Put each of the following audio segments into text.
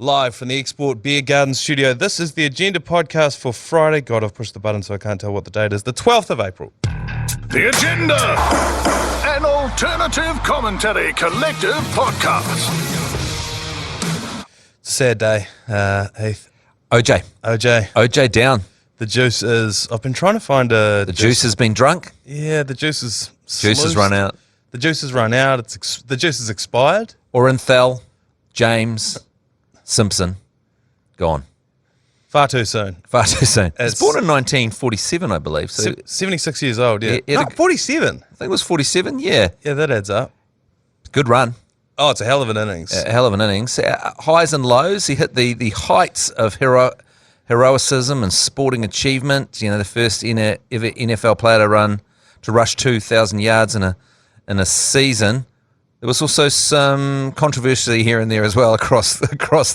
live from the Export Beer Garden studio. This is the Agenda podcast for Friday. God, I've pushed the button so I can't tell what the date is. The 12th of April. The Agenda, an alternative commentary collective podcast. It's a sad day, Heath. OJ down. The juice is... I've been trying to find a... The juice has been drunk? Yeah, the juice is... Juice has run out. The juice has run out. The juice is expired. Orenthal, James, Simpson, gone. Far too soon. Far too soon. He was born in 1947, I believe. So 76 years old, yeah. Yeah, No, 47. I think it was 47, yeah. Yeah, that adds up. Good run. Oh, it's a hell of an innings. A hell of an innings. Highs and lows. He hit the heights of heroicism and sporting achievement. You know, the first ever NFL player to rush 2,000 yards in a season. There was also some controversy here and there as well across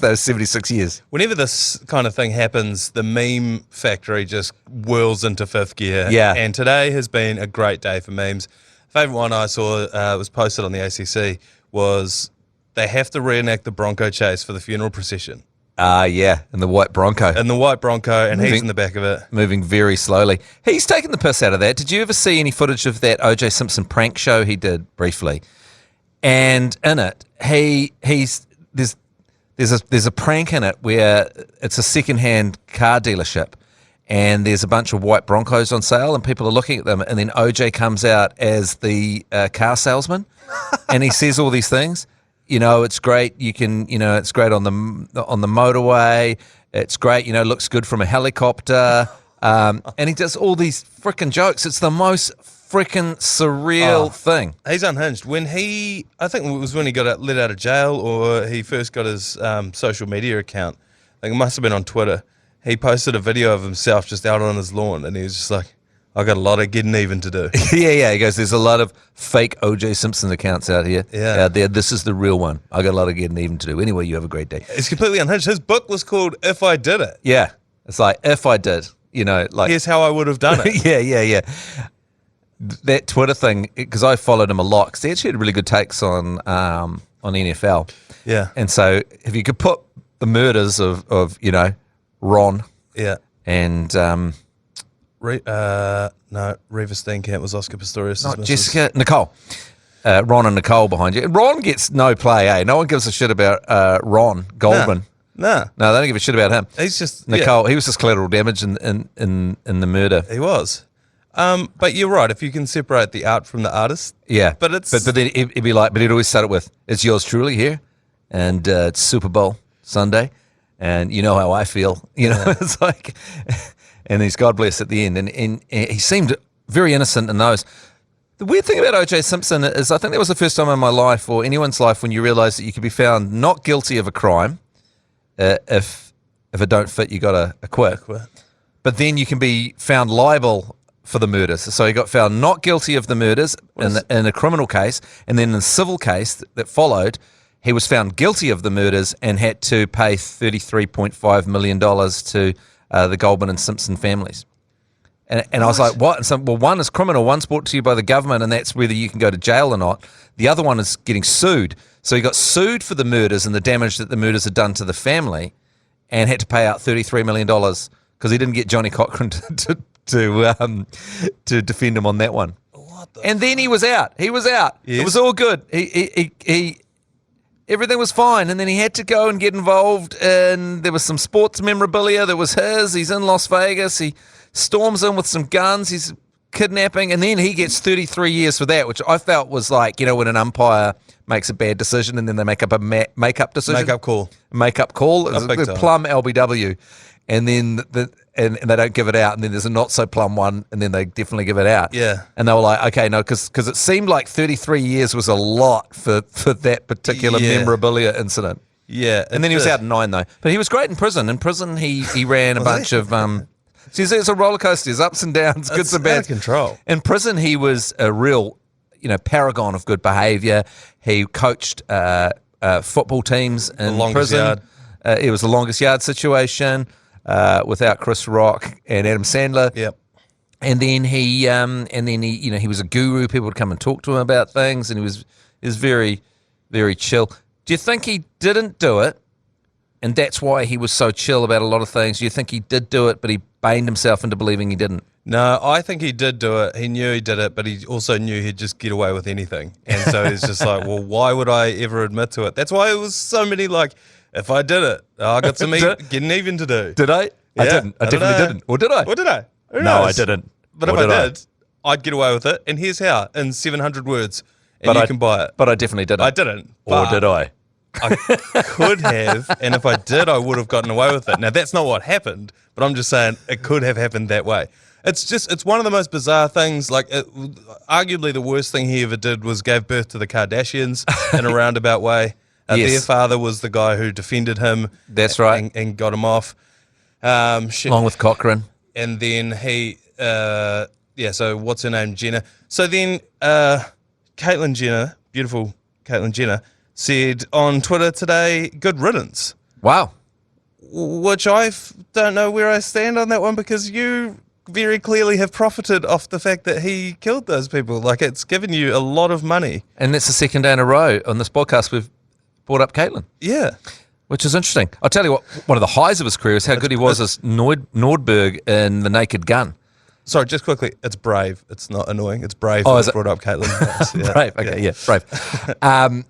those 76 years. Whenever this kind of thing happens, the meme factory just whirls into fifth gear. Yeah. And today has been a great day for memes. Favorite one I saw was posted on the ACC was they have to reenact the Bronco chase for the funeral procession. Yeah, and the white Bronco. And the white Bronco, and he's in the back of it. Moving very slowly. He's taken the piss out of that. Did you ever see any footage of that O.J. Simpson prank show he did briefly? And in it, there's a prank in it where it's a second-hand car dealership, and there's a bunch of white Broncos on sale, and people are looking at them, and then O.J. comes out as the car salesman, and he says all these things. You know, it's great. You can, you know, it's great on the motorway. It's great. You know, looks good from a helicopter. And he does all these freaking jokes. It's the most freaking surreal thing. He's unhinged. I think it was when he got let out of jail, or he first got his social media account. I think it must have been on Twitter. He posted a video of himself just out on his lawn, and he was just like, I got a lot of getting even to do. Yeah. He goes, there's a lot of fake O.J. Simpson accounts out here. Yeah. Out there. This is the real one. I got a lot of getting even to do. Anyway, you have a great day. It's completely unhinged. His book was called If I Did It. Yeah. It's like, if I did, you know, like. Here's how I would have done it. Yeah. That Twitter thing, because I followed him a lot, because he actually had really good takes on NFL. Yeah. And so if you could put the murders of you know, Ron. Yeah. And no, Reva Steenkamp was Oscar Pistorius' not missus. Jessica, Nicole. Ron and Nicole behind you. Ron gets no play, eh? No one gives a shit about Ron Goldman. No, they don't give a shit about him. He's just Nicole. Yeah. He was just collateral damage in the murder. He was. But you're right. If you can separate the art from the artist, yeah. But it's but then it'd be like, but he'd always start it with, "It's yours truly here, and it's Super Bowl Sunday, and you know how I feel." You know, it's like, and he's God bless at the end, and he seemed very innocent in those. The weird thing about O.J. Simpson is, I think that was the first time in my life, or anyone's life, when you realise that you could be found not guilty of a crime, if it don't fit, you got to acquit. But then you can be found liable for the murders. So he got found not guilty of the murders in a criminal case, and then in a civil case that followed, he was found guilty of the murders and had to pay $33.5 million to the Goldman and Simpson families. And I was like, what? And so, well, one is criminal, one's brought to you by the government, and that's whether you can go to jail or not. The other one is getting sued. So he got sued for the murders and the damage that the murders had done to the family, and had to pay out $33 million because he didn't get Johnny Cochran to defend him on that one. And then he was out. Yes. It was all good. He everything was fine. And then he had to go and get involved, and there was some sports memorabilia that was his. He's in Las Vegas. He storms in with some guns. He's kidnapping, and then he gets 33 years for that, which I felt was like, you know, when an umpire makes a bad decision and then they make up a make-up decision. Make-up call. It's a plum LBW. And then and they don't give it out, and then there's a not so plum one, and then they definitely give it out. Yeah. And they were like, okay, no, because it seemed like 33 years was a lot for that particular memorabilia incident. Yeah. And then he was out in 9, though. But he was great in prison. In prison, he ran a bunch of see, it's a roller coaster. There's ups and downs, goods and bads. Out of control. In prison, he was a real, you know, paragon of good behaviour. He coached football teams in prison. Yard. It was the longest yard situation. Without Chris Rock and Adam Sandler. Yep. And then he, you know, he was a guru. People would come and talk to him about things, and he was very, very chill. Do you think he didn't do it And that's why he was so chill about a lot of things. You think he did do it, but he baned himself into believing he didn't. No, I think he did do it. He knew he did it, but he also knew he'd just get away with anything. And so he's just like, well, why would I ever admit to it? That's why it was so many like, if I did it, I got some getting even to do. Did I? Yeah, I didn't. I definitely didn't. Or did I? Or did I? Who No, I knows? didn't. But Or if I did did, I'd get away with it. And here's how, in 700 words. And But you can buy it. But I definitely didn't. I didn't. Or but did I? I could have, and if I did, I would have gotten away with it. Now, that's not what happened, but I'm just saying it could have happened that way. It's one of the most bizarre things. Like, arguably the worst thing he ever did was gave birth to the Kardashians in a roundabout way. Yes. Their father was the guy who defended him. That's right. And got him off. Along with Cochrane. And then he, so what's her name? Jenner. So then Caitlyn Jenner, beautiful Caitlyn Jenner, said on Twitter today, good riddance. Wow. Which I don't know where I stand on that one, because you very clearly have profited off the fact that he killed those people. Like, it's given you a lot of money. And that's the second day in a row on this podcast we've brought up Caitlyn. Yeah. Which is interesting. I'll tell you what, one of the highs of his career is how good he was as Nordberg in The Naked Gun. Sorry, just quickly, it's brave. It's not annoying. It's brave. Oh, that is it? brought up Caitlyn. Yeah. Brave. Okay, yeah, Brave.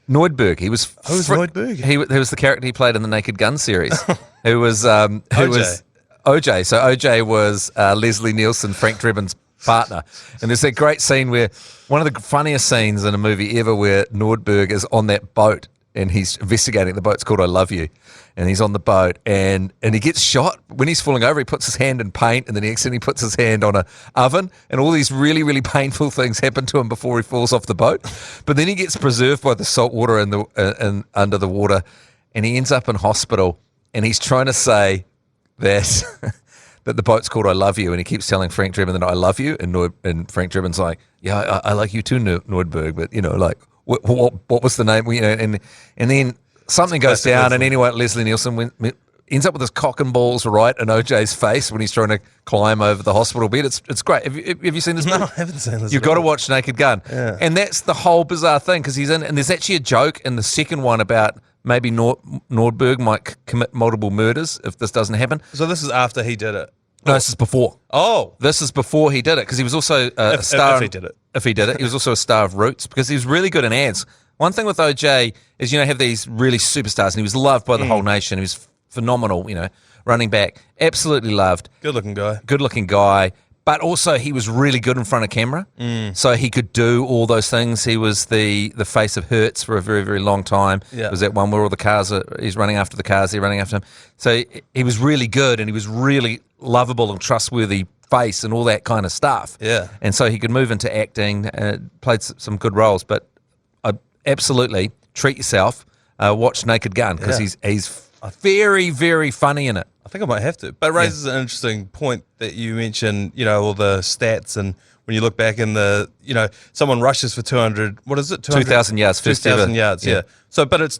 Nordberg. He was. Who's Nordberg? He was the character he played in the Naked Gun series. Who was OJ. So OJ was Leslie Nielsen, Frank Drebin's partner. And there's that great scene where one of the funniest scenes in a movie ever, where Nordberg is on that boat and he's investigating. The boat's called I Love You. And he's on the boat and he gets shot. When he's falling over, he puts his hand in paint, and the next thing he puts his hand on an oven, and all these really, really painful things happen to him before he falls off the boat. But then he gets preserved by the salt water and under the water, and he ends up in hospital, and he's trying to say that that the boat's called I Love You, and he keeps telling Frank Drebin that I love you, and Frank Drebin's like, yeah, I like you too, Nordberg, but like, what was the name? And then something goes down, and anyway, Leslie Nielsen ends up with his cock and balls right in OJ's face when he's trying to climb over the hospital bed. It's great. Have you seen this movie? No, I haven't seen this. You've got to watch Naked Gun. Yeah. And that's the whole bizarre thing, because he's in, and there's actually a joke in the second one about maybe Nordberg might commit multiple murders if this doesn't happen. So this is after he did it? No, this is before. Oh. This is before he did it, because he was also a star. If he did it. If he did it. He was also a star of Roots, because he was really good in ads. One thing with OJ is, have these really superstars, and he was loved by the whole nation. He was phenomenal, running back. Absolutely loved. Good-looking guy. But also he was really good in front of camera. So he could do all those things. He was the face of Hertz for a very, very long time. Yeah. It was that one where all the cars he's running after the cars, they're running after him. So he was really good, and he was really lovable and trustworthy face and all that kind of stuff. Yeah. And so he could move into acting, played some good roles. But absolutely treat yourself, watch Naked Gun, because he's very, very funny in it. I think I might have to. But it raises an interesting point that you mentioned, all the stats, and when you look back in the, someone rushes for 200, what is it? 2,000 yards. 2,000 yards, yeah. So, but it's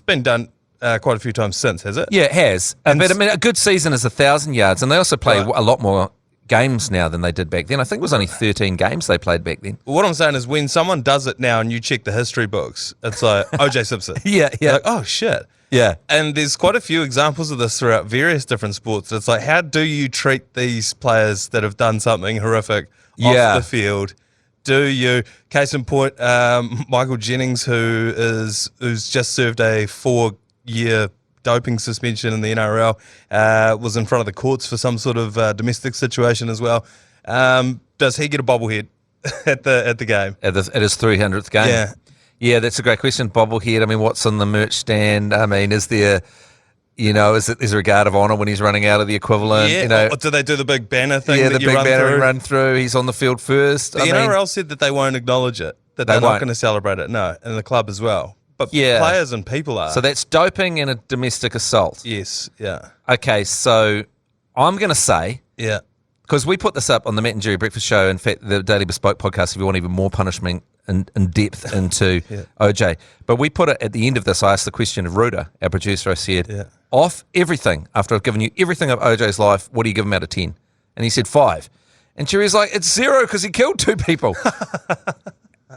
been done quite a few times since, has it? Yeah, it has. But I mean, a good season is 1,000 yards, and they also play a lot more games now than they did back then. I think it was only 13 games they played back then. Well, what I'm saying is, when someone does it now and you check the history books, it's like OJ Simpson. Yeah. You're like, oh, shit. Yeah. And there's quite a few examples of this throughout various different sports. It's like, how do you treat these players that have done something horrific off the field? Do you, case in point, Michael Jennings, who's just served a 4-year doping suspension in the NRL, was in front of the courts for some sort of domestic situation as well. Does he get a bobblehead at the game? At his 300th game? Yeah. Yeah, that's a great question. Bobblehead. I mean, what's on the merch stand? I mean, is there, is there a guard of honour when he's running out of the equivalent? Yeah. Do they do the big banner thing? Yeah, that the big banner run through. He's on the field first. The NRL said that they won't acknowledge it, that they're not going to celebrate it. No, and the club as well. But players and people are. So that's doping and a domestic assault. Yes. Yeah. Okay, so I'm going to say. Yeah. Because we put this up on the Matt and Jerry Breakfast Show, in fact, the Daily Bespoke podcast, if you want even more punishment in depth into OJ. But we put it at the end of this. I asked the question of Ruda, our producer. I said, off everything, after I've given you everything of OJ's life, what do you give him out of 10? And he said 5. And Jerry's like, it's 0 because he killed 2 people.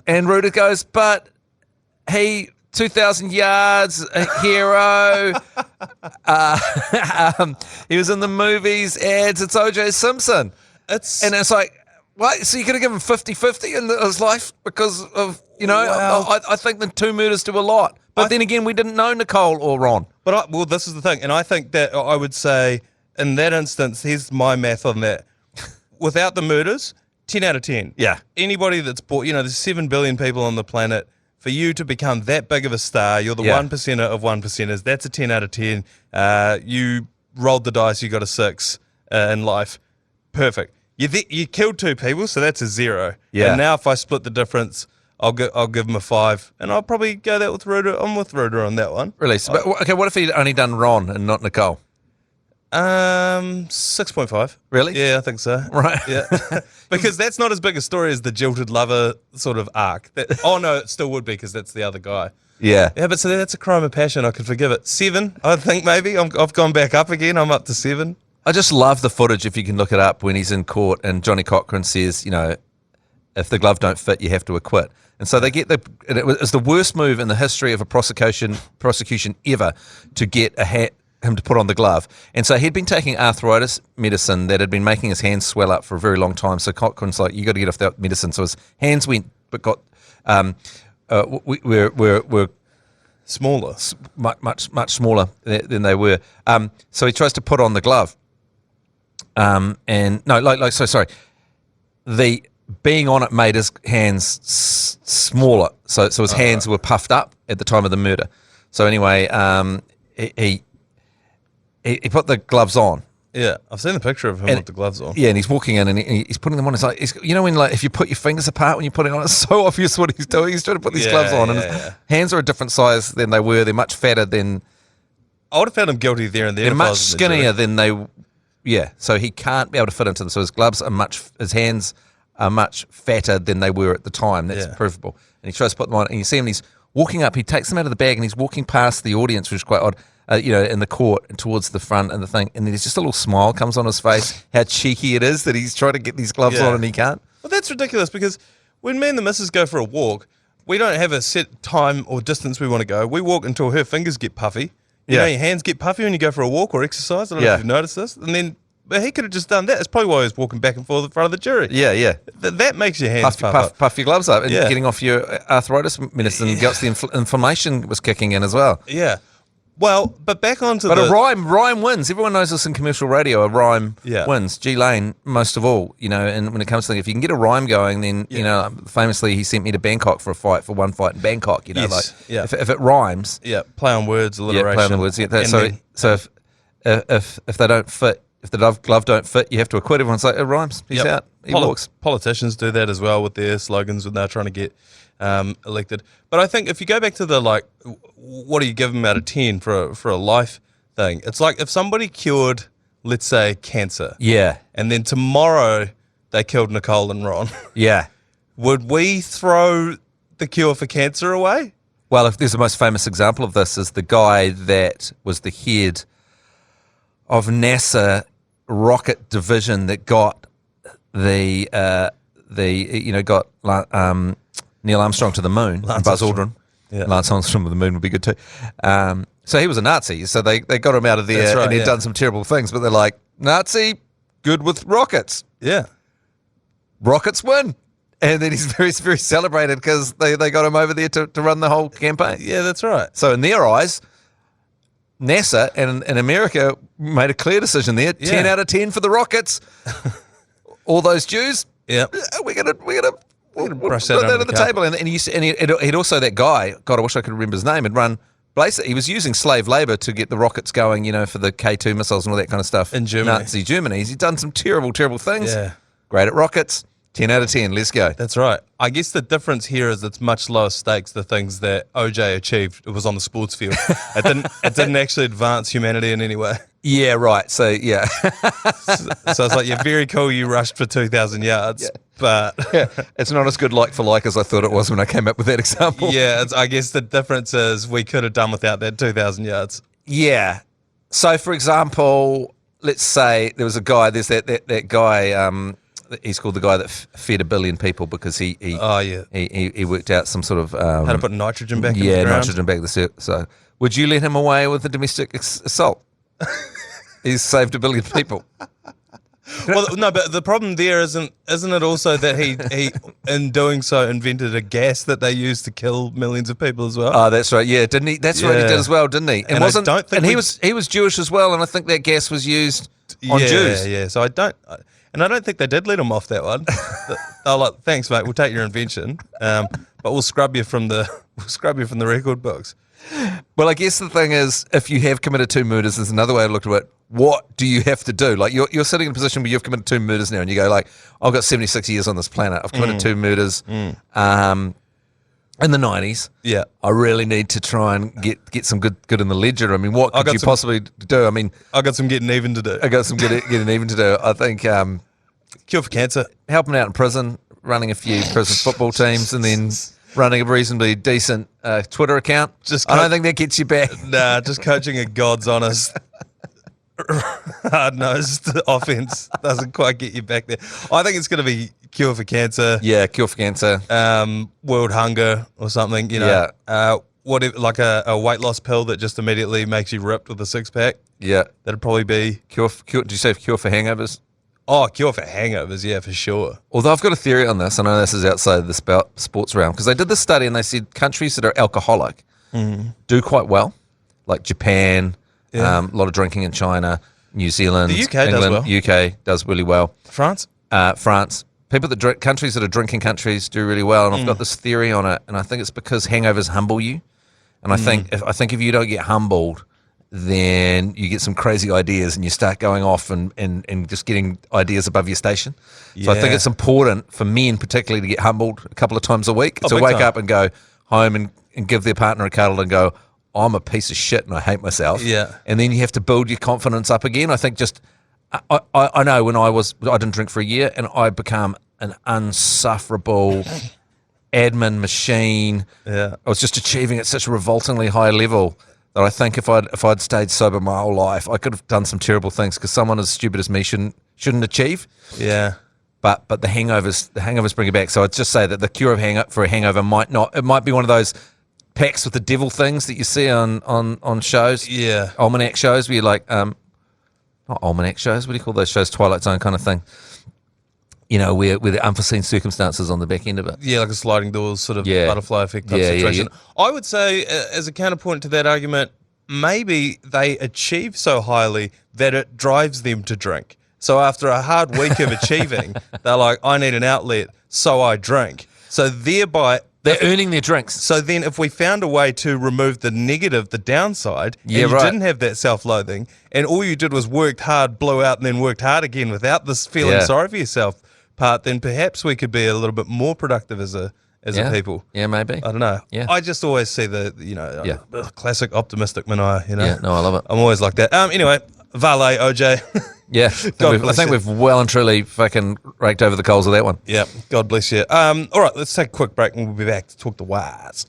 And Ruda goes, but he 2,000 yards, a hero. He was in the movies, ads. It's O.J. Simpson. And it's like, what? So you could have given 50-50 in his life because of, I think the 2 murders do a lot. But then again, we didn't know Nicole or Ron. But this is the thing. And I think that I would say in that instance, here's my math on that. Without the murders, 10 out of 10. Yeah. Anybody that's bought, there's 7 billion people on the planet. For you to become that big of a star, you're the 1%er of 1%ers. That's a 10 out of 10. You rolled the dice, you got a 6 in life. Perfect. You killed 2 people, so that's a 0. Yeah. And now if I split the difference, I'll give him a 5, and I'll probably go that with Ruder. I'm with Ruder on that one. Really? But, okay, what if he'd only done Ron and not Nicole? 6.5. Really? Yeah, I think so. Right. Yeah. Because that's not as big a story as the jilted lover sort of arc. No, it still would be because that's the other guy. Yeah. Yeah, but so that's a crime of passion. I could forgive it. 7, I think maybe. I've gone back up again. I'm up to 7. I just love the footage, if you can look it up, when he's in court and Johnny Cochran says, if the glove don't fit, you have to acquit. And so they get and it was the worst move in the history of a prosecution ever to get him to put on the glove. And so he'd been taking arthritis medicine that had been making his hands swell up for a very long time. So Cochran's like, you got to get off that medicine. So his hands went, but got, we're smaller, much smaller than they were. So he tries to put on the glove. The being on it made his hands smaller. So his hands were puffed up at the time of the murder. So anyway, he put the gloves on. Yeah, I've seen the picture of him with the gloves on. Yeah, and he's walking in and he's putting them on. It's like, when if you put your fingers apart when you put it on, it's so obvious what he's doing. He's trying to put these gloves on, and his hands are a different size than they were. They're much fatter than. I would have found him guilty there and then. They're much skinnier than they. Yeah, so he can't be able to fit into them. So his gloves are his hands are much fatter than they were at the time. That's provable. And he tries to put them on, and you see him. He's walking up. He takes them out of the bag, and he's walking past the audience, which is quite odd. In the court and towards the front and the thing, and then there's just a little smile comes on his face. How cheeky it is that he's trying to get these gloves on and he can't. Well, that's ridiculous because when me and the missus go for a walk, we don't have a set time or distance we want to go. We walk until her fingers get puffy. You know, your hands get puffy when you go for a walk or exercise. I don't know if you've noticed this. And then but he could have just done that. That's probably why he was walking back and forth in front of the jury. Yeah. That makes your hands puff your gloves up and getting off your arthritis medicine gets the inflammation was kicking in as well. Yeah. Well, but back onto a rhyme wins. Everyone knows this in commercial radio. A rhyme wins. G Lane, most of all, and when it comes to if you can get a rhyme going, then famously he sent me to Bangkok for one fight in Bangkok. If it rhymes, play on words, alliteration, play on words. So if they don't fit, if the glove don't fit, you have to acquit. Everyone's like, it rhymes. He's out. He walks. Politicians do that as well with their slogans when they're trying to get elected. But I think if you go back to the what do you give them out of 10 for a life thing? It's like if somebody cured, let's say, cancer. Yeah. And then tomorrow they killed Nicole and Ron. Yeah. Would we throw the cure for cancer away? Well, if there's the most famous example of this is the guy that was the head of NASA rocket division that got Neil Armstrong to the moon, and Buzz Aldrin. Yeah. Lance Armstrong to the moon would be good too. So he was a Nazi, so they got him out of there and he'd done some terrible things, but they're like, Nazi, good with rockets. Yeah. Rockets win. And then he's very, very celebrated because they got him over there to run the whole campaign. Yeah, that's right. So in their eyes, NASA and America made a clear decision there. 10 out of 10 for the rockets. All those Jews, we're gonna brush that under the table. And he'd also, that guy, God, I wish I could remember his name, had run, he was using slave labor to get the rockets going, for the K2 missiles and all that kind of stuff. In Germany. Nazi Germany. He'd done some terrible, terrible things. Yeah. Great at rockets. 10 out of 10. Let's go. That's right. I guess the difference here is it's much lower stakes, the things that OJ achieved. It was on the sports field. It didn't actually advance humanity in any way. Yeah, right. So, yeah. So it's like, you're very cool. You rushed for 2,000 yards, but it's not as good like for like as I thought it was when I came up with that example. Yeah, I guess the difference is we could have done without that 2,000 yards. Yeah. So, for example, let's say there was a guy. There's that guy. he's called the guy that fed 1 billion people because he worked out some sort of how to put nitrogen back in the ground. Nitrogen back. So would you let him away with the domestic assault? He's saved 1 billion people. Well, no, but the problem there isn't it also that he in doing so invented a gas that they used to kill millions of people as well? Oh, that's right. Yeah, didn't he? That's right. He did as well, didn't he? And I don't think he was Jewish as well, and I think that gas was used on Jews. Yeah. So I don't think they did let him off that one. They're like, thanks, mate. We'll take your invention, but we'll scrub you from the record books. Well, I guess the thing is, if you have committed 2 murders, there's another way to look at it. What do you have to do? Like you're sitting in a position where you've committed 2 murders now, and you go like, I've got 76 years on this planet. I've committed 2 murders in the 90s. Yeah, I really need to try and get some good in the ledger. I mean, what could you possibly do? I mean, I got some getting even to do. I got some getting even to do. I think cure for cancer, helping out in prison, running a few prison football teams, and then running a reasonably decent Twitter account. I don't think that gets you back. Nah, just coaching a God's honest, hard-nosed offense doesn't quite get you back there. I think it's going to be cure for cancer. Yeah, cure for cancer. World hunger or something. You know. Yeah. What if, like a weight loss pill that just immediately makes you ripped with a 6-pack? Yeah, that'd probably be cure. Did you say cure for hangovers? Oh, cure for hangovers, yeah, for sure. Although I've got a theory on this. I know this is outside the sports realm, because they did this study and they said countries that are alcoholic do quite well, like Japan, a lot of drinking in China, New Zealand, the UK England. does well. UK does really well. France? France. People that drink, countries that are drinking countries do really well, and I've got this theory on it, and I think it's because hangovers humble you, and I think if you don't get humbled, then you get some crazy ideas and you start going off and just getting ideas above your station. So I think it's important for men particularly to get humbled a couple of times a week, to wake up and go home and give their partner a cuddle and go, I'm a piece of shit and I hate myself. Yeah. And then you have to build your confidence up again. I think I know when I didn't drink for a year and I became an unsufferable admin machine. Yeah. I was just achieving at such a revoltingly high level that I think if I'd stayed sober my whole life, I could have done some terrible things, because someone as stupid as me shouldn't achieve. Yeah. But the hangovers bring it back. So I'd just say that the cure for a hangover might be one of those packs with the devil things that you see on shows. Yeah. Almanac shows where you're like, not almanac shows, what do you call those shows? Twilight Zone kind of thing. You know, where the unforeseen circumstances on the back end of it. Yeah, like a sliding doors sort of butterfly effect type situation. Yeah. I would say, as a counterpoint to that argument, maybe they achieve so highly that it drives them to drink. So after a hard week of achieving, they're like, I need an outlet, so I drink. So thereby... They're earning their drinks. So then if we found a way to remove the negative, the downside, and you didn't have that self-loathing, and all you did was worked hard, blew out, and then worked hard again without this feeling sorry for yourself part, then perhaps we could be a little bit more productive as a people. Yeah, maybe. I don't know. Yeah. I just always see the, classic optimistic Manaia, Yeah, no, I love it. I'm always like that. Anyway, Vale, OJ. Yeah, I think we've well and truly fucking raked over the coals of that one. Yeah, God bless you. All right, let's take a quick break and we'll be back to talk the Wires.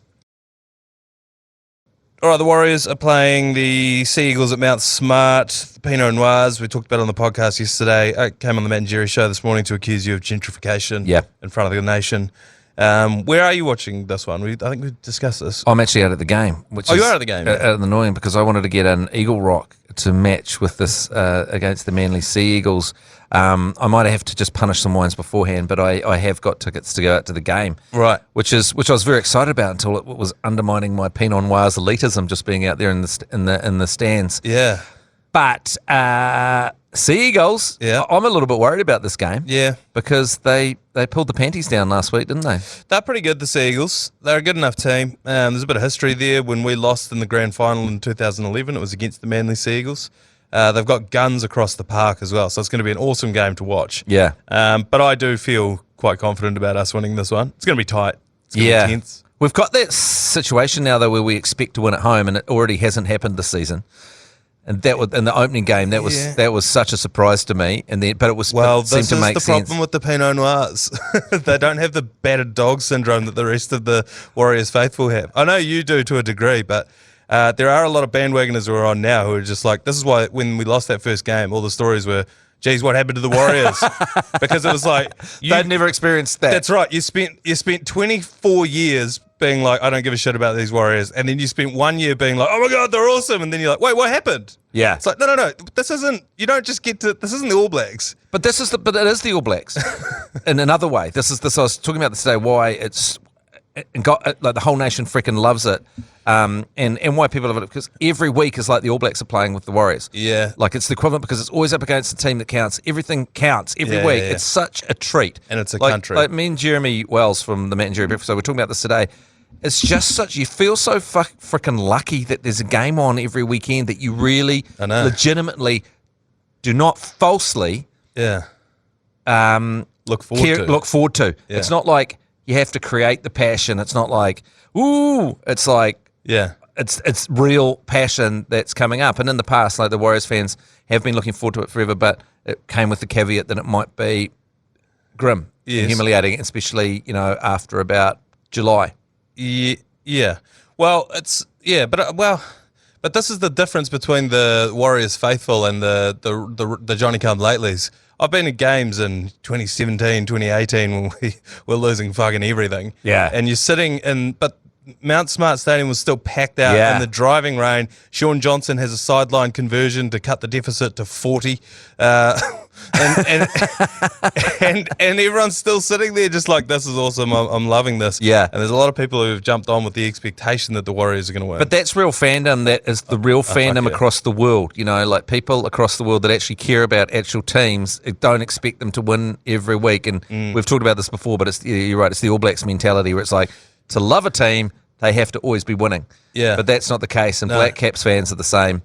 All right, the Warriors are playing the Sea Eagles at Mount Smart. The Pinot Noirs, we talked about on the podcast yesterday. I came on the Matt and Jerry show this morning to accuse you of gentrification in front of the nation. Where are you watching this one? I think we discussed this. I'm actually out at the game. You are at the game? Out of the Newing, because I wanted to get an Eagle Rock to match with this against the Manly Sea Eagles. I might have to just punish some wines beforehand, but I have got tickets to go out to the game, right? Which I was very excited about until it was undermining my Pinot Noirs elitism, just being out there in the stands. Yeah, but Sea Eagles. Yeah, I'm a little bit worried about this game. Yeah, because they pulled the panties down last week, didn't they? They're pretty good, the Sea Eagles. They're a good enough team. There's a bit of history there. When we lost in the grand final in 2011, it was against the Manly Sea Eagles. They've got guns across the park as well, so it's going to be an awesome game to watch. Yeah. But I do feel quite confident about us winning this one. It's going to be tight. It's going to be tense. We've got that situation now, though, where we expect to win at home, and it already hasn't happened this season. And that was in the opening game. That was such a surprise to me. And then, but it was this is the problem with the Pinot Noirs. They don't have the battered dog syndrome that the rest of the Warriors faithful have. I know you do to a degree, but there are a lot of bandwagoners who are on now who are just like, this is why when we lost that first game, all the stories were geez, what happened to the Warriors? Because it was like They'd never experienced that. That's right. You spent 24 years being like, I don't give a shit about these Warriors, and then you spent 1 year being like, oh my god, they're awesome, and then you're like, wait, what happened? Yeah. It's like, no. This isn't. You don't just get to. This isn't the All Blacks. But it is the All Blacks in another way. This. I was talking about this today. Why it's like the whole nation freaking loves it, and why people love it, because every week is like the All Blacks are playing with the Warriors. Yeah, like it's the equivalent, because it's always up against the team that counts. Everything counts every week. Yeah. It's such a treat, and it's a country. Like me and Jeremy Wells from the Matt and Jerry Breakfast, so we're talking about this today. It's just such, you feel so freaking lucky that there's a game on every weekend that you really legitimately do not falsely look forward to. Yeah. It's not like you have to create the passion. It's not like, ooh, it's like, it's real passion that's coming up. And in the past, like the Warriors fans have been looking forward to it forever, but it came with the caveat that it might be grim and humiliating, especially, after about July. Yeah. Well, but this is the difference between the Warriors faithful and the Johnny Come Latelys. I've been in games in 2017, 2018 when we were losing fucking everything. Yeah. And you're sitting but Mount Smart Stadium was still packed out in the driving rain. Sean Johnson has a sideline conversion to cut the deficit to 40. And everyone's still sitting there just like, this is awesome, I'm loving this. Yeah. And there's a lot of people who've jumped on with the expectation that the Warriors are going to win. But that's real fandom. That is the real fandom across the world. Like people across the world that actually care about actual teams don't expect them to win every week. And we've talked about this before, but you're right, it's the All Blacks mentality where it's like, to love a team, they have to always be winning. Yeah. But that's not the case, and Black Caps fans are the same.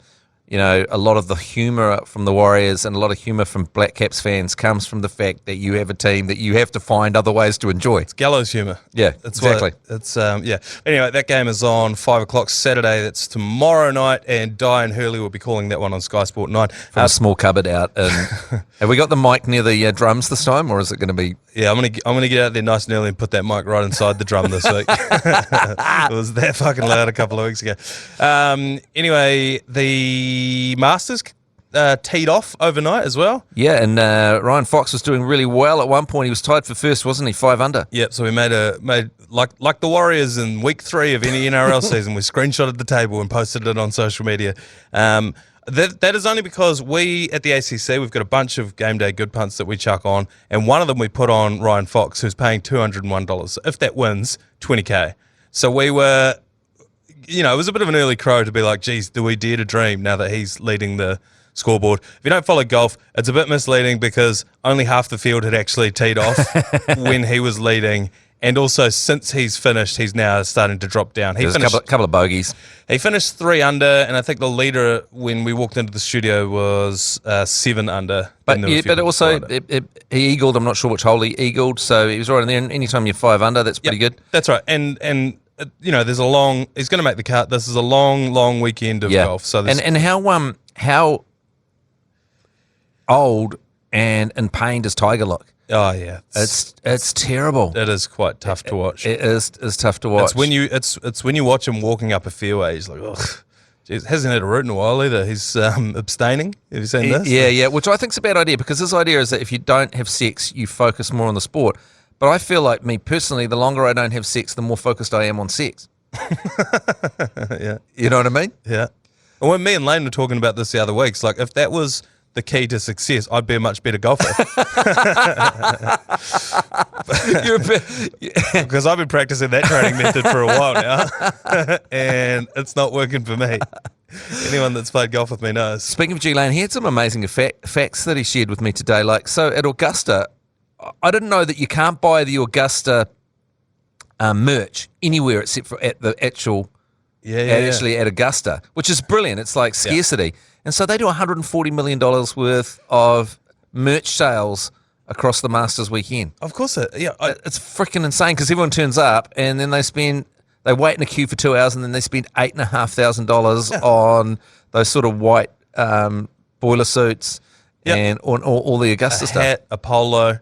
A lot of the humour from the Warriors and a lot of humour from Black Caps fans comes from the fact that you have a team that you have to find other ways to enjoy. It's gallows humour. Yeah, exactly. Anyway, that game is on 5 o'clock Saturday. That's tomorrow night, and Diane Hurley will be calling that one on Sky Sport 9. From a small cupboard out. And have we got the mic near the drums this time, or is it going to be... Yeah, I'm gonna get out there nice and early and put that mic right inside the drum this week. It was that fucking loud a couple of weeks ago. Anyway, the Masters teed off overnight as well. Yeah, and Ryan Fox was doing really well at one point. He was tied for first, wasn't he? 5 under. Yep. So we made like the Warriors in week 3 of any NRL season. We screenshotted the table and posted it on social media. That is only because we at the ACC, we've got a bunch of game day good punts that we chuck on, and one of them we put on Ryan Fox, who's paying $201. So if that wins, $20K. So we were, it was a bit of an early crow to be like, geez, do we dare to dream now that he's leading the scoreboard? If you don't follow golf, it's a bit misleading because only half the field had actually teed off when he was leading. And also, since he's finished, he's now starting to drop down. There's a couple of bogeys. He finished 3 under, and I think the leader when we walked into the studio was 7 under. But also he eagled. I'm not sure which hole he eagled, so he was right in there. And anytime you're 5 under, that's pretty good. That's right. And there's he's going to make the cut. This is a long weekend of golf. So and how old and in pain does Tiger look? Oh yeah, it's terrible. It is quite tough to watch. It is tough to watch. It's when you watch him walking up a fairway, he's like, ugh. Geez, hasn't had a root in a while either. He's abstaining. Have you seen this? Yeah, which I think is a bad idea, because his idea is that if you don't have sex, you focus more on the sport. But I feel like, me personally, the longer I don't have sex, the more focused I am on sex. Yeah, you know what I mean? Yeah. And when me and Lane were talking about this the other week, it's like, if that was the key to success, I'd be a much better golfer. Because I've been practicing that training method for a while now, and it's not working for me. Anyone that's played golf with me knows. Speaking of G Lane, he had some amazing facts that he shared with me today. Like, so at Augusta, I didn't know that you can't buy the Augusta merch anywhere except for at the actual, actually at Augusta, which is brilliant. It's like scarcity. Yeah. And so they do $140 million worth of merch sales across the Masters weekend. Of course, it's freaking insane, because everyone turns up and then they wait in a queue for 2 hours, and then they spend $8,500 on those sort of white boiler suits and on all the Augusta stuff. Hat, a polo.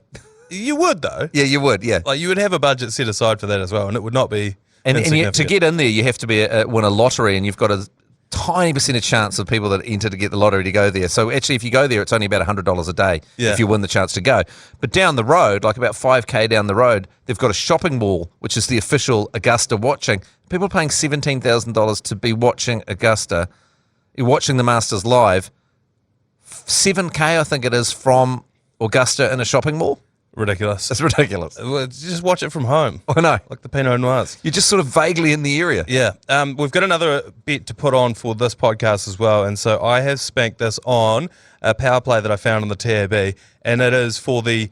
You would though. Yeah, you would. Yeah, like you would have a budget set aside for that as well, and it would not be. And to get in there, you have to win a lottery, and you've got to tiny percentage chance of people that enter to get the lottery to go there. So actually, if you go there, it's only about $100 a day if you win the chance to go. But down the road, like about 5K down the road, they've got a shopping mall, which is the official Augusta watching. People are paying $17,000 to be watching Augusta. You're watching the Masters live. 7K, I think it is, from Augusta in a shopping mall. Ridiculous. It's ridiculous. Well, just watch it from home. I know. Like the Pinot Noirs. You're just sort of vaguely in the area. Yeah. We've got another bet to put on for this podcast as well. And so I have spanked this on a power play that I found on the TAB. And it is for the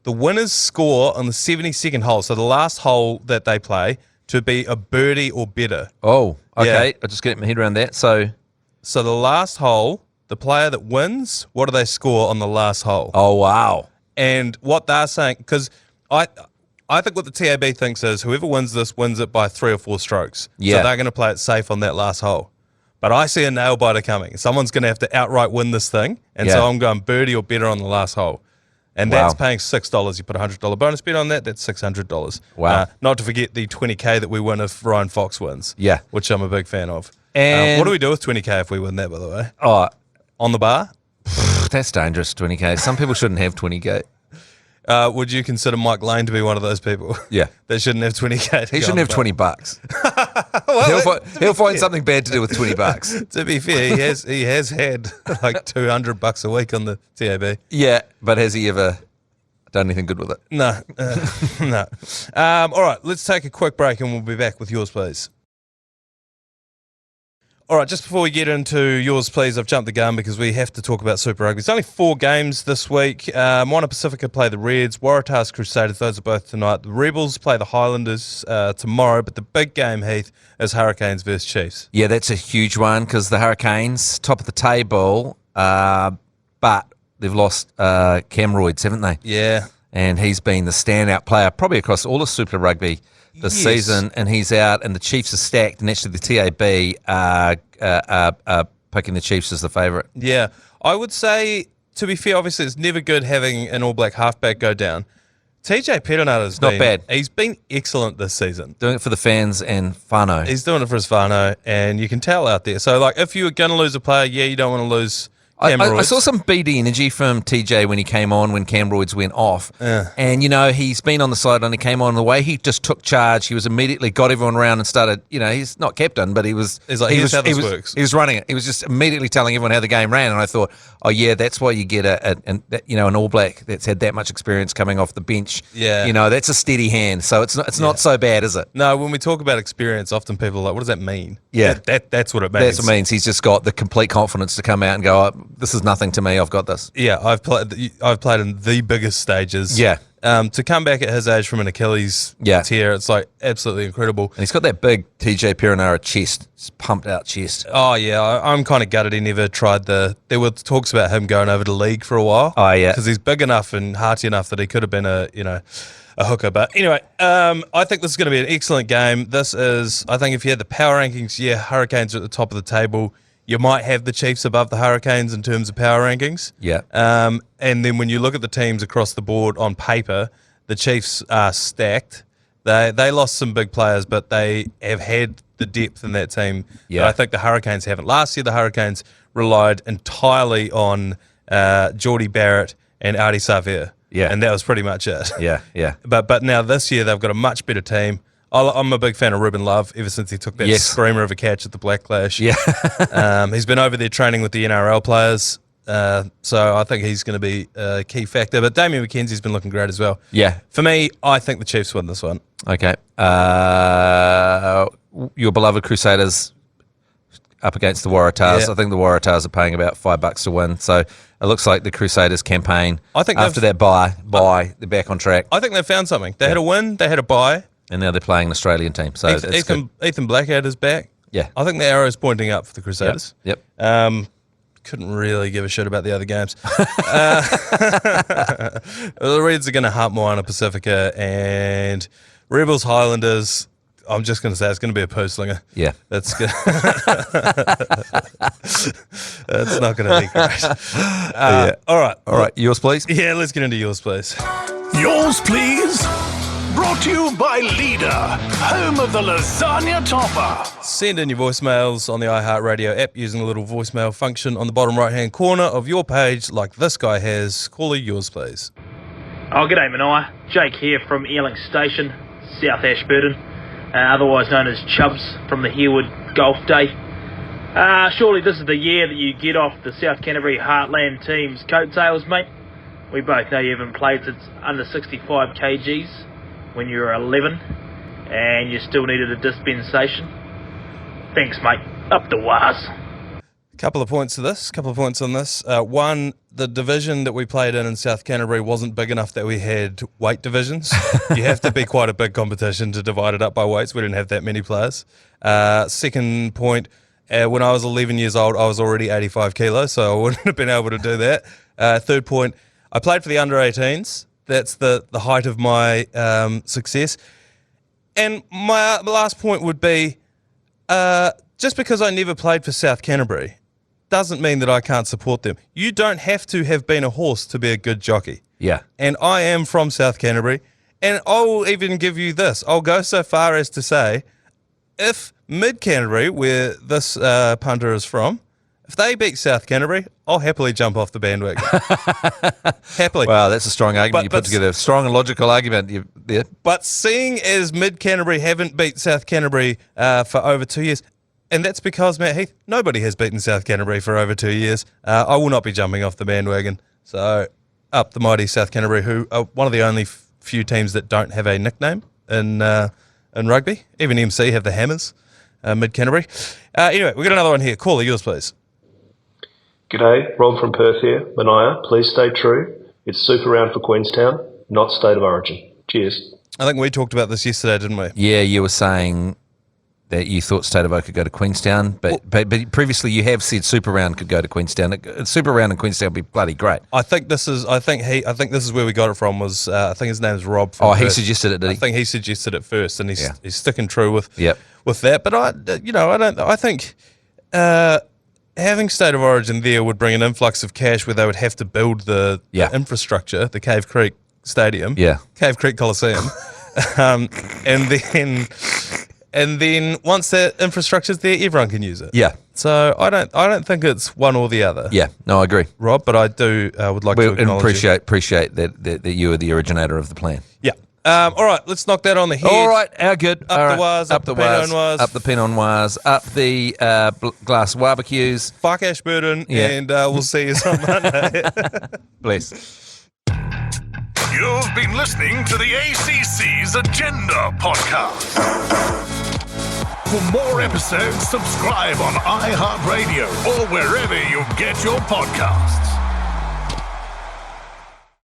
winner's score on the 72nd hole. So the last hole that they play to be a birdie or better. Oh, okay. Yeah. I'll just get my head around that. So the last hole, the player that wins, what do they score on the last hole? oh, wow. And what they're saying, because I think what the TAB thinks is whoever wins this wins it by 3 or 4 strokes. Yeah. So they're going to play it safe on that last hole. But I see a nail biter coming. Someone's going to have to outright win this thing. And so I'm going birdie or better on the last hole. And that's paying $6. You put a $100 bonus bet on that, that's $600. Wow. Not to forget the $20K that we win if Ryan Fox wins. Yeah. Which I'm a big fan of. And what do we do with $20K if we win that, by the way? Oh, On the bar? that's dangerous, 20K. Some people shouldn't have 20K. Would you consider Mike Lane to be one of those people? Yeah. That shouldn't have $20K. He shouldn't have $20. He'll find something bad to do with $20. To be fair, he has had like $200 a week on the TAB. Yeah, but has he ever done anything good with it? No, no. All right, let's take a quick break and we'll be back with yours, please. All right, just before we get into yours, please, I've jumped the gun because we have to talk about Super Rugby. It's only 4 games this week. Moana Pacifica play the Reds, Waratahs Crusaders, those are both tonight. The Rebels play the Highlanders tomorrow, but the big game, Heath, is Hurricanes versus Chiefs. Yeah, that's a huge one because the Hurricanes, top of the table, but they've lost Cam Royds, haven't they? Yeah. And he's been the standout player probably across all of Super Rugby this season, and he's out, and the Chiefs are stacked, and actually the TAB are picking the Chiefs as the favourite. Yeah, I would say, to be fair, obviously it's never good having an All Black halfback go down. TJ Perenara's not bad. He's been excellent this season. Doing it for the fans and whānau. He's doing it for his whānau, and you can tell out there. So, like, if you were going to lose a player, you don't want to lose Cam Royds. I saw some BD energy from TJ when he came on when Cam Royds went off. And, he's been on the sideline. He came on the way. He just took charge. He was immediately got everyone around and started, he's not captain, but he was. He's like, here's how this works. He was running it. He was just immediately telling everyone how the game ran. And I thought, oh, yeah, that's why you get an All Black that's had that much experience coming off the bench. Yeah. That's a steady hand. So it's not so bad, is it? No, when we talk about experience, often people are like, what does that mean? Yeah. That's what it means. That's what it means. He's just got the complete confidence to come out and go, oh, this is nothing to me. I've got this. Yeah, I've played in the biggest stages. Yeah. To come back at his age from an Achilles tear, it's like absolutely incredible. And he's got that big TJ Perenara chest, pumped out chest. Oh yeah, I'm kind of gutted he never tried there were talks about him going over to league for a while. Oh yeah, because he's big enough and hearty enough that he could have been a hooker. But anyway, I think this is going to be an excellent game. I think if you had the power rankings, Hurricanes are at the top of the table. You might have the Chiefs above the Hurricanes in terms of power rankings. Yeah. And then when you look at the teams across the board on paper, the Chiefs are stacked. They lost some big players, but they have had the depth in that team that I think the Hurricanes haven't. Last year, the Hurricanes relied entirely on Geordie Barrett and Artie Savea. Yeah. And that was pretty much it. Yeah. But now this year, they've got a much better team. I'm a big fan of Ruben Love ever since he took that screamer of a catch at the Black Clash. Yeah. He's been over there training with the NRL players. So I think he's going to be a key factor. But Damien McKenzie's been looking great as well. Yeah. For me, I think the Chiefs win this one. Okay. Your beloved Crusaders up against the Waratahs. Yeah. I think the Waratahs are paying about $5 to win. So it looks like the Crusaders campaign, I think after that bye, they're back on track. I think they've found something. They had a win, they had a bye. And now they're playing an Australian team. So Ethan Blackadder is back. Yeah. I think the arrow's pointing up for the Crusaders. Yep. Couldn't really give a shit about the other games. The Reds are going to hump Moana Pacifica, and Rebels Highlanders, I'm just going to say it's going to be a poo slinger. Yeah. That's good. That's not going to be great. All right. Yours, please. Yeah, let's get into yours, please. Yours, please. Brought to you by Leader, home of the lasagna topper. Send in your voicemails on the iHeartRadio app using the little voicemail function on the bottom right-hand corner of your page like this guy has. Caller, yours, please. Oh, g'day, Manaia. Jake here from Ealing Station, South Ashburton, otherwise known as Chubbs from the Herwood Golf Day. Surely this is the year that you get off the South Canterbury Heartland team's coattails, mate. We both know you haven't played since under 65 kgs when you were 11, and you still needed a dispensation. Thanks, mate. Up the waz. Couple of points on this. One, the division that we played in South Canterbury wasn't big enough that we had weight divisions. You have to be quite a big competition to divide it up by weights. We didn't have that many players. Second point, when I was 11 years old, I was already 85 kilos, so I wouldn't have been able to do that. Third point, I played for the under-18s. That's the height of my success. And my last point would be, just because I never played for South Canterbury doesn't mean that I can't support them. You don't have to have been a horse to be a good jockey. Yeah. And I am from South Canterbury, and I'll even give you this. I'll go so far as to say, if Mid-Canterbury, where this punter is from, if they beat South Canterbury, I'll happily jump off the bandwagon. Happily. Wow, that's a strong argument you put together. Strong and logical argument there. But seeing as Mid-Canterbury haven't beat South Canterbury for over 2 years, and that's because, Matt Heath, nobody has beaten South Canterbury for over 2 years, I will not be jumping off the bandwagon. So up the mighty South Canterbury, who are one of the only few teams that don't have a nickname in rugby. Even MC have the Hammers, Mid-Canterbury. Anyway, we've got another one here. Caller, yours, please. G'day, Rob from Perth here. Manaia, please stay true. It's Super Round for Queenstown, not State of Origin. Cheers. I think we talked about this yesterday, didn't we? Yeah, you were saying that you thought State of O could go to Queenstown, but previously you have said Super Round could go to Queenstown. Super Round and Queenstown would be bloody great. I think this is where we got it from. Was I think his name's Rob. From Perth. He suggested it. Did he? I think he suggested it first, and he's sticking true with with that. But I think having State of Origin there would bring an influx of cash where they would have to build the infrastructure, the Cave Creek Stadium, Cave Creek Coliseum, and then once that infrastructure's there, everyone can use it. Yeah. So I don't think it's one or the other. Yeah. No, I agree, Rob. But I do would like to acknowledge appreciate that you were the originator of the plan. Yeah. All right, let's knock that on the head. All right, our good. Up the waz, up the Pinot up the Pinot Noirs, up the glass barbecues. Fuck Ashburton, and we'll see you on Monday. Bless. You've been listening to the ACC's Agenda podcast. For more episodes, subscribe on iHeartRadio or wherever you get your podcasts.